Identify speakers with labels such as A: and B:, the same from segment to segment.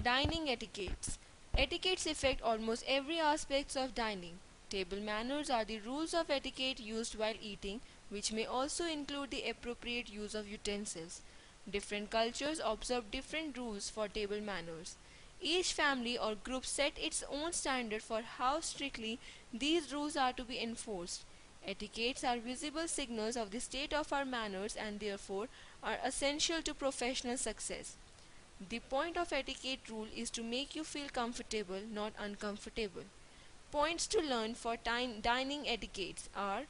A: Dining etiquettes. Etiquettes affect almost every aspect of dining. Table manners are the rules of etiquette used while eating, which may also include the appropriate use of utensils. Different cultures observe different rules for table manners. Each family or group set its own standard for how strictly these rules are to be enforced. Etiquettes are visible signals of the state of our manners and therefore are essential to professional success. The point of etiquette rule is to make you feel comfortable, not uncomfortable. Points to learn for dining etiquettes are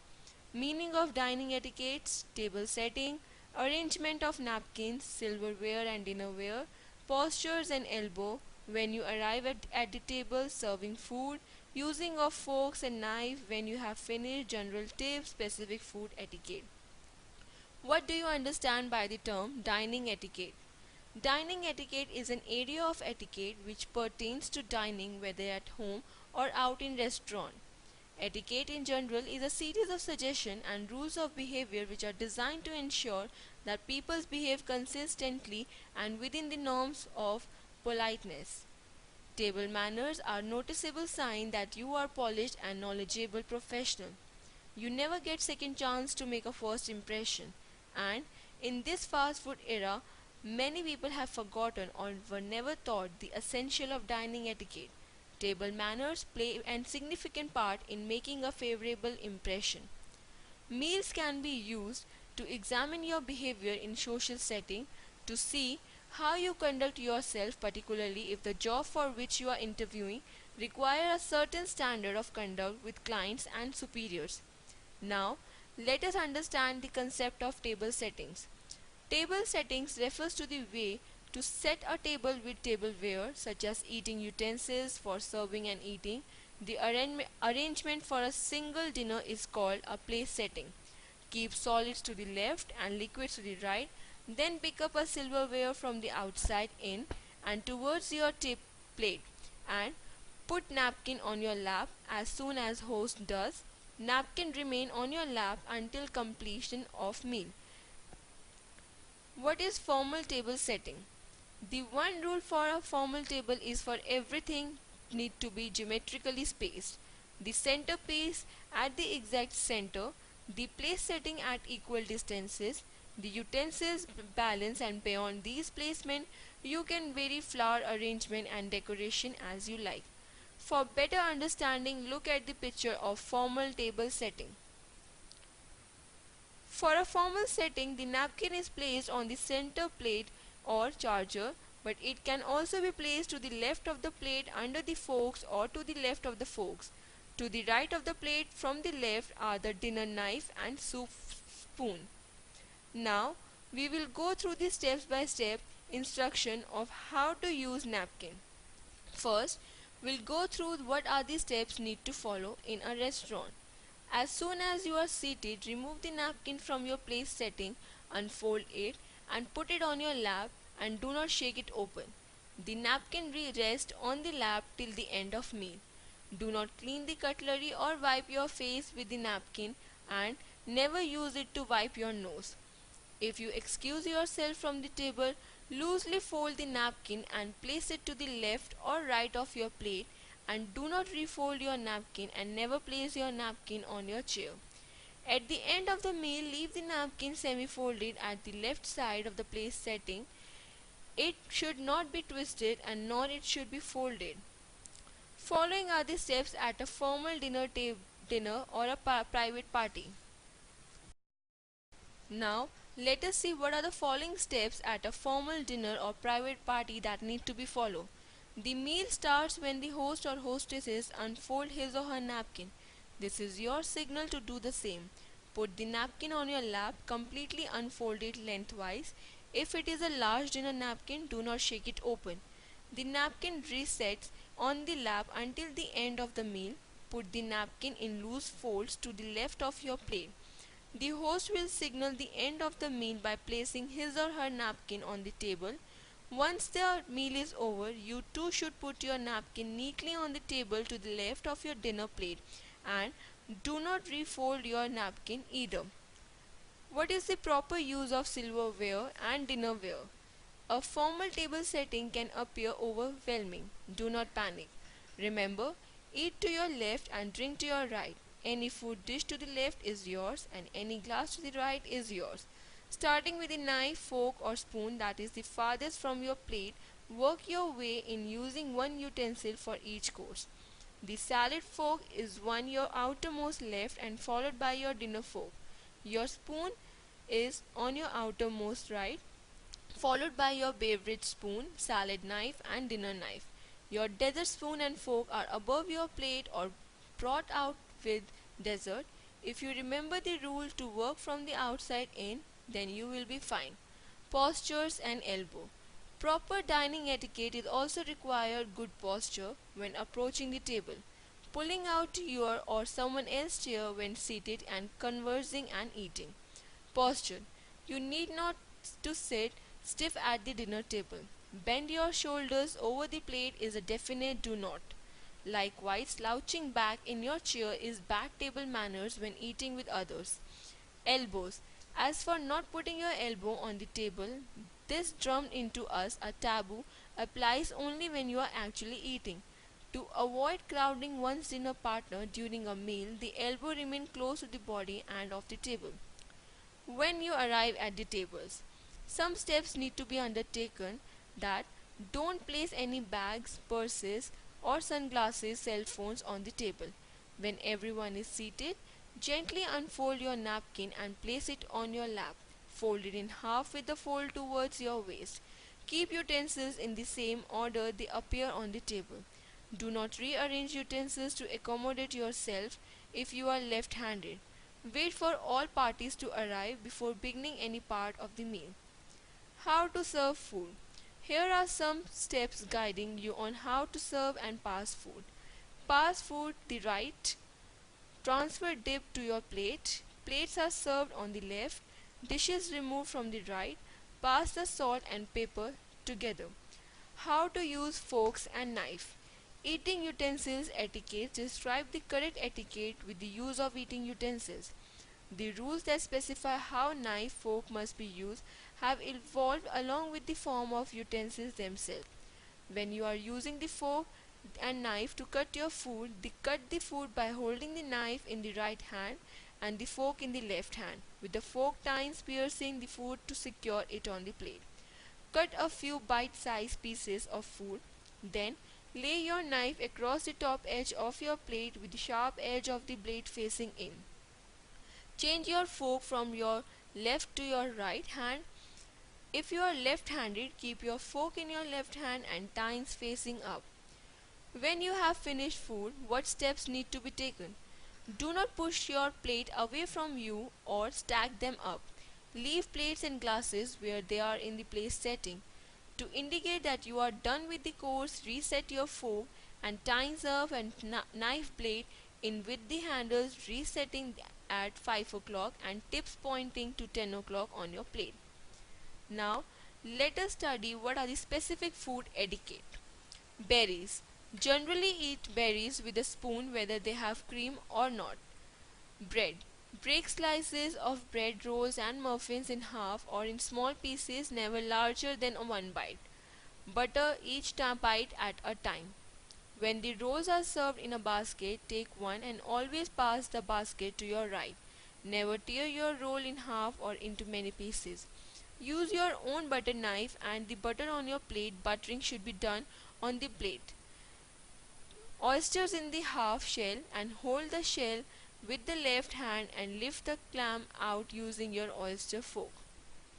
A: meaning of dining etiquettes, table setting, arrangement of napkins, silverware and dinnerware, postures and elbow, when you arrive at the table serving food, using of forks and knife when you have finished, general tips, specific food etiquette. What do you understand by the term dining etiquette? Dining etiquette is an area of etiquette which pertains to dining whether at home or out in restaurant. Etiquette in general is a series of suggestions and rules of behavior which are designed to ensure that people behave consistently and within the norms of politeness. Table manners are noticeable sign that you are polished and knowledgeable professional. You never get second chance to make a first impression. And in this fast food era, many people have forgotten or were never taught the essential of dining etiquette. Table manners play a significant part in making a favorable impression. Meals can be used to examine your behavior in social setting to see how you conduct yourself, particularly if the job for which you are interviewing require a certain standard of conduct with clients and superiors. Now, let us understand the concept of table settings. Table settings refers to the way to set a table with tableware such as eating utensils for serving and eating. The arrangement for a single dinner is called a place setting. Keep solids to the left and liquids to the right, then pick up a silverware from the outside in and towards your plate and put napkin on your lap as soon as host does. Napkin remain on your lap until completion of meal. What is formal table setting? The one rule for a formal table is for everything need to be geometrically spaced. The centerpiece at the exact center, the place setting at equal distances, the utensils balance, and beyond these placement you can vary flower arrangement and decoration as you like. For better understanding, look at the picture of formal table setting. For a formal setting, the napkin is placed on the center plate or charger, but it can also be placed to the left of the plate under the forks or to the left of the forks. To the right of the plate from the left are the dinner knife and soup spoon. Now, we will go through the step by step instruction of how to use napkin. First, we'll go through what are the steps need to follow in a restaurant. As soon as you are seated, remove the napkin from your place setting, unfold it and put it on your lap and do not shake it open. The napkin will rest on the lap till the end of meal. Do not clean the cutlery or wipe your face with the napkin and never use it to wipe your nose. If you excuse yourself from the table, loosely fold the napkin and place it to the left or right of your plate and do not refold your napkin and never place your napkin on your chair. At the end of the meal, leave the napkin semi-folded at the left side of the place setting. It should not be twisted and nor it should be folded. Following are the steps at a formal dinner or a private party. Now, let us see what are the following steps at a formal dinner or private party that need to be followed. The meal starts when the host or hostesses unfold his or her napkin. This is your signal to do the same. Put the napkin on your lap, completely unfolded lengthwise. If it is a large dinner napkin, do not shake it open. The napkin resets on the lap until the end of the meal. Put the napkin in loose folds to the left of your plate. The host will signal the end of the meal by placing his or her napkin on the table. Once the meal is over, you too should put your napkin neatly on the table to the left of your dinner plate and do not refold your napkin either. What is the proper use of silverware and dinnerware? A formal table setting can appear overwhelming. Do not panic. Remember, eat to your left and drink to your right. Any food dish to the left is yours, and any glass to the right is yours. Starting with a knife, fork, or spoon that is the farthest from your plate, work your way in using one utensil for each course. The salad fork is on your outermost left and followed by your dinner fork. Your spoon is on your outermost right, followed by your beverage spoon, salad knife, and dinner knife. Your dessert spoon and fork are above your plate or brought out with dessert. If you remember the rule to work from the outside in, then you will be fine. Postures and elbow. Proper dining etiquette is also required good posture when approaching the table. Pulling out your or someone else's chair when seated and conversing and eating. Posture. You need not to sit stiff at the dinner table. Bend your shoulders over the plate is a definite do not. Likewise, slouching back in your chair is bad table manners when eating with others. Elbows. As for not putting your elbow on the table, this drummed into us a taboo applies only when you are actually eating. To avoid crowding one's dinner partner during a meal, the elbow remains close to the body and of the table. When you arrive at the tables, some steps need to be undertaken that don't place any bags, purses, or sunglasses, cell phones on the table. When everyone is seated, gently unfold your napkin and place it on your lap. Fold it in half with the fold towards your waist. Keep utensils in the same order they appear on the table. Do not rearrange utensils to accommodate yourself if you are left handed. Wait for all parties to arrive before beginning any part of the meal. How to serve food. Here are some steps guiding you on how to serve and pass food. Pass food the right. Transfer dip to your plate. Plates are served on the left. Dishes removed from the right. Pass the salt and pepper together. How to use forks and knife. Eating utensils etiquette describe the correct etiquette with the use of eating utensils. The rules that specify how knife fork must be used have evolved along with the form of utensils themselves. When you are using the fork and knife to cut your food, cut the food by holding the knife in the right hand and the fork in the left hand, with the fork tines piercing the food to secure it on the plate. Cut a few bite-sized pieces of food, then lay your knife across the top edge of your plate with the sharp edge of the blade facing in. Change your fork from your left to your right hand. If you are left-handed, keep your fork in your left hand and tines facing up. When you have finished food, what steps need to be taken? Do not push your plate away from you or stack them up. Leave plates and glasses where they are in the place setting. To indicate that you are done with the course, reset your fork and tines up and knife blade in with the handles resetting at 5 o'clock and tips pointing to 10 o'clock on your plate. Now, let us study what are the specific food etiquette. Berries. Generally eat berries with a spoon whether they have cream or not. Bread. Break slices of bread rolls and muffins in half or in small pieces never larger than one bite. Butter each bite at a time. When the rolls are served in a basket, take one and always pass the basket to your right. Never tear your roll in half or into many pieces. Use your own butter knife and the butter on your plate. Buttering should be done on the plate. Oysters in the half shell and hold the shell with the left hand and lift the clam out using your oyster fork.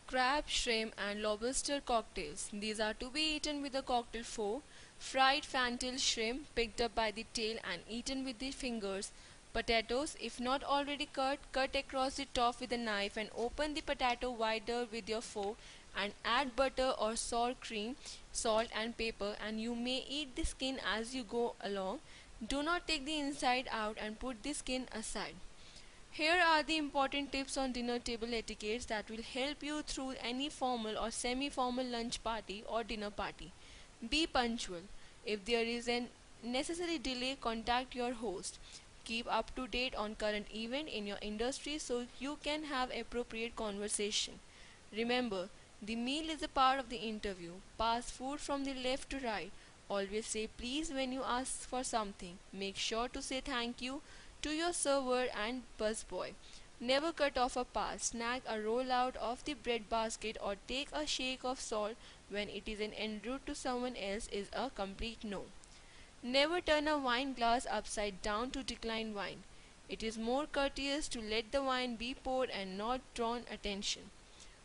A: Crab, shrimp, and lobster cocktails. These are to be eaten with a cocktail fork. Fried fantail shrimp picked up by the tail and eaten with the fingers. Potatoes, if not already cut, cut across the top with a knife and open the potato wider with your fork and add butter or sour cream, salt and pepper, and you may eat the skin as you go along. Do not take the inside out and put the skin aside. Here are the important tips on dinner table etiquettes that will help you through any formal or semi-formal lunch party or dinner party. Be punctual. If there is a necessary delay, contact your host. Keep up to date on current event in your industry so you can have appropriate conversation. Remember, The meal is a part of the interview. Pass food from the left to right. Always say please when you ask for something. Make sure to say thank you to your server and busboy. Never cut off a pass. Snag a roll out of the bread basket or take a shake of salt when it is an en route to someone else is a complete no. Never turn a wine glass upside down to decline wine. It is more courteous to let the wine be poured and not drawn attention.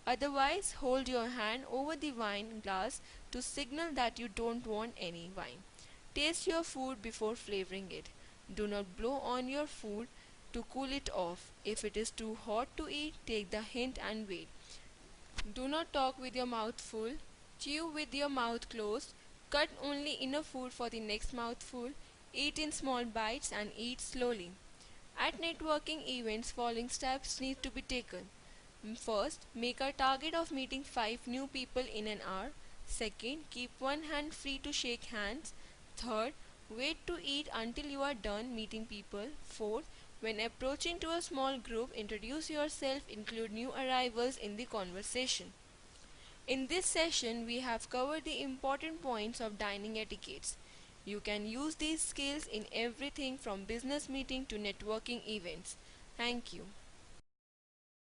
A: Otherwise, hold your hand over the wine glass to signal that you don't want any wine. Taste your food before flavoring it. Do not blow on your food to cool it off. If it is too hot to eat, take the hint and wait. Do not talk with your mouth full. Chew with your mouth closed. Cut only enough food for the next mouthful. Eat in small bites and eat slowly. At networking events, following steps need to be taken. First, make a target of meeting 5 new people in an hour. Second, keep one hand free to shake hands. Third, wait to eat until you are done meeting people. Fourth, when approaching to a small group, introduce yourself, include new arrivals in the conversation. In this session, we have covered the important points of dining etiquettes. You can use these skills in everything from business meeting to networking events. Thank you.